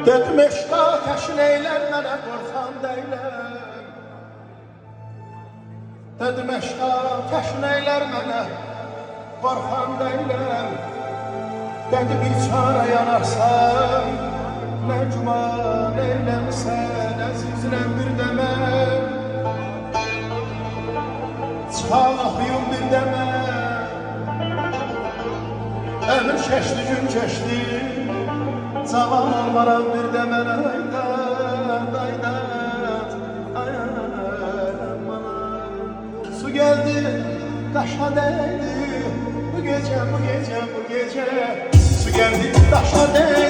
Dedim eşqa təşin eylər mənə qorxan deylər. Dedim eşqa təşin eylər mənə qorxan deylər. Dedi bir çare yanarsan ne güman eyləmsən əzizləm bir demə. Çıxalıyım bir demə. Ömür keçdi gün keçdi, cavan olmaram bir demə. Su geldi daşa değdi bu gece. Su geldi daşa değdi.